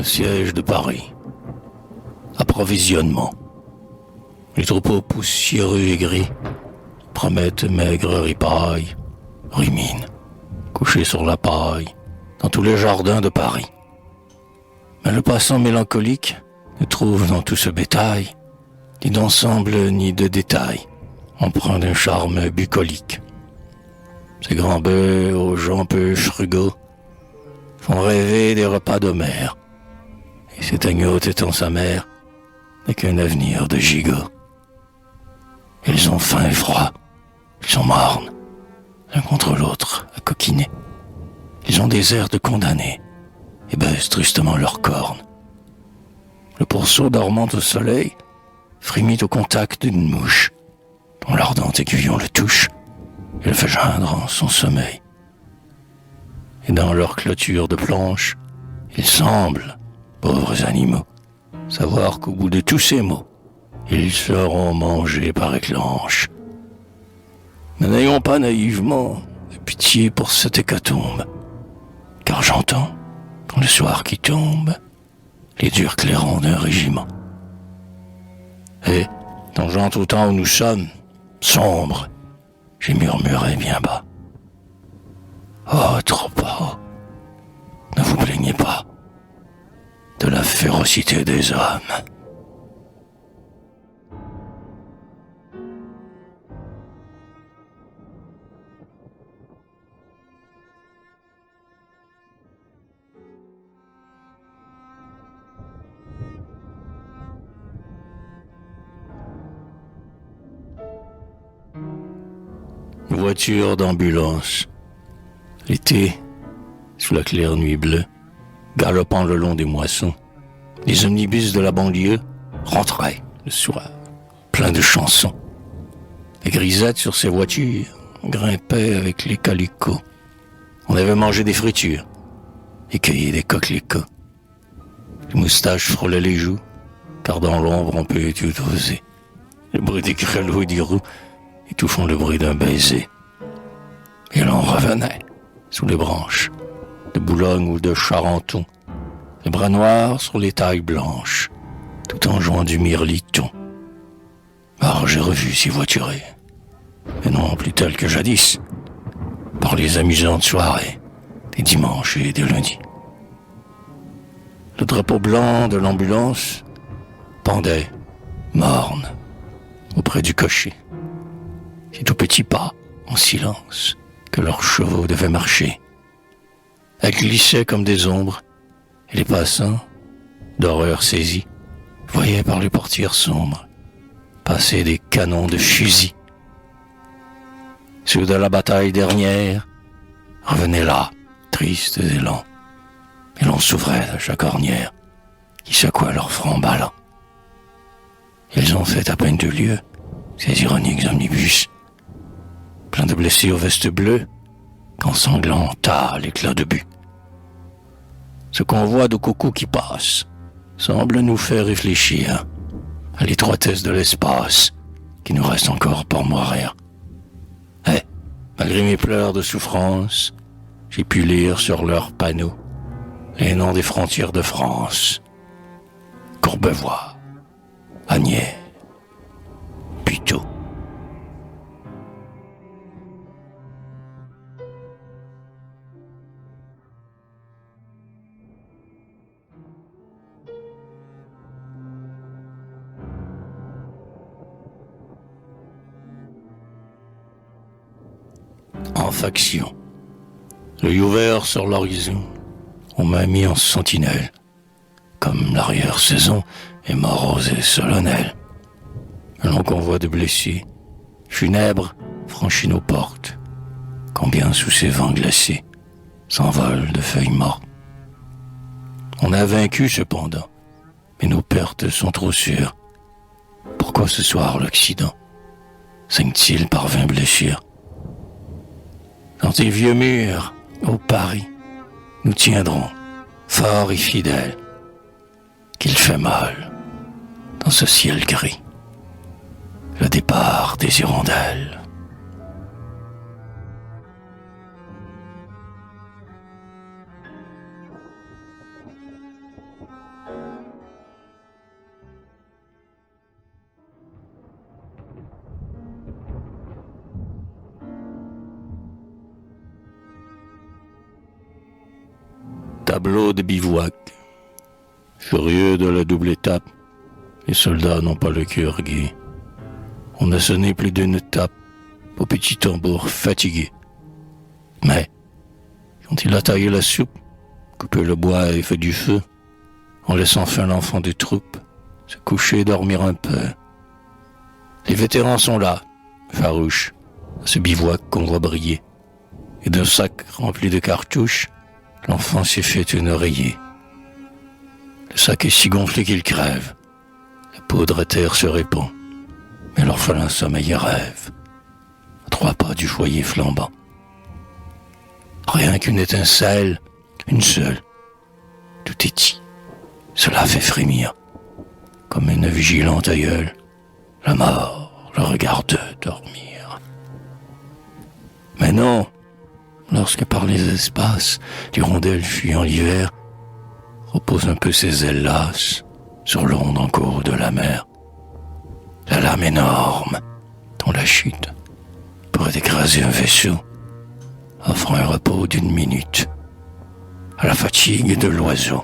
siège de Paris. Approvisionnement. Les troupeaux poussiéreux et gris promettent maigre ripaille, ruminent, couchés sur la paille, dans tous les jardins de Paris. Mais le passant mélancolique ne trouve dans tout ce bétail ni d'ensemble ni de détail, empreint d'un charme bucolique. Ces grands bœufs aux gens peu frugaux font rêver des repas d'Homère, et cet agneau étant sa mère n'est qu'un avenir de gigot. Ils ont faim et froid, ils sont mornes, l'un contre l'autre, à coquiner. Ils ont des airs de condamnés et baissent tristement leurs cornes. Le pourceau dormant au soleil frémit au contact d'une mouche, dont l'ardent aiguillon le touche et le fait geindre en son sommeil. Et dans leur clôture de planche, ils semblent, pauvres animaux, savoir qu'au bout de tous ces mots, ils seront mangés par éclanche. Mais n'ayons pas naïvement de pitié pour cette hécatombe, car j'entends, dans le soir qui tombe, les durs clairons d'un régiment. Et, tangent au temps où nous sommes, sombres, j'ai murmuré bien bas. Oh, trop bas, ne vous plaignez pas de la férocité des hommes. Voiture d'ambulance. L'été, sous la claire nuit bleue, galopant le long des moissons, les omnibus de la banlieue rentraient le soir, pleins de chansons. Les grisettes sur ces voitures grimpaient avec les calicots. On avait mangé des fritures et cueilli des coquelicots. Les moustaches frôlaient les joues, car dans l'ombre on peut tout oser. Le bruit des grelots et des roues étouffant le bruit d'un baiser. Et l'on revenait, sous les branches, de Boulogne ou de Charenton, les bras noirs sur les tailles blanches, tout en jouant du mirliton. Alors j'ai revu ces voiturées, et non plus telles que jadis, par les amusantes soirées, des dimanches et des lundis. Le drapeau blanc de l'ambulance pendait, morne, auprès du cocher. C'est au petit pas, en silence, que leurs chevaux devaient marcher. Elles glissaient comme des ombres, et les passants, d'horreur saisis, voyaient par les portières sombres passer des canons de fusil. Ceux de la bataille dernière revenaient là, tristes et lents, et l'on s'ouvrait à chaque ornière qui secouait leur front ballant. Ils ont fait à peine 2 lieues, ces ironiques omnibus, plein de blessés aux vestes bleues, qu'ensanglanta l'éclat de but. Ce convoi de coucous qui passe semble nous faire réfléchir à l'étroitesse de l'espace qui nous reste encore pour mourir. Et, malgré mes pleurs de souffrance, j'ai pu lire sur leurs panneaux les noms des frontières de France. Courbevoie, Asnières, Puteaux. En faction. L'œil ouvert sur l'horizon, on m'a mis en sentinelle, comme l'arrière-saison est morose et solennelle. Un long convoi de blessés, funèbres, franchit nos portes, combien sous ces vents glacés s'envolent de feuilles mortes. On a vaincu cependant, mais nos pertes sont trop sûres. Pourquoi ce soir l'Occident saigne-t-il par 20 blessures? Dans tes vieux murs, ô Paris, nous tiendrons, forts et fidèles, qu'il fait mal, dans ce ciel gris, le départ des hirondelles. tableau de bivouac. Furieux de la double étape, les soldats n'ont pas le cœur gai. On a sonné plus d'une tape au petit tambour fatigué. Mais, quand il a taillé la soupe, coupé le bois et fait du feu, en laissant enfin l'enfant des troupes se coucher et dormir un peu. Les vétérans sont là, farouches, à ce bivouac qu'on voit briller. Et d'un sac rempli de cartouches, l'enfant s'est fait une oreiller. Le sac est si gonflé qu'il crève. La poudre à terre se répand. Mais l'orphelin sommeille et rêve, à 3 pas du foyer flambant. Rien qu'une étincelle, une seule, tout est dit. Cela fait frémir, comme une vigilante aïeule. La mort le regarde dormir. Mais non, lorsque par les espaces l'hirondelle fuyant l'hiver repose un peu ses ailes lasses sur l'onde en cours de la mer, la lame énorme dont la chute pourrait écraser un vaisseau offre un repos d'1 minute à la fatigue de l'oiseau.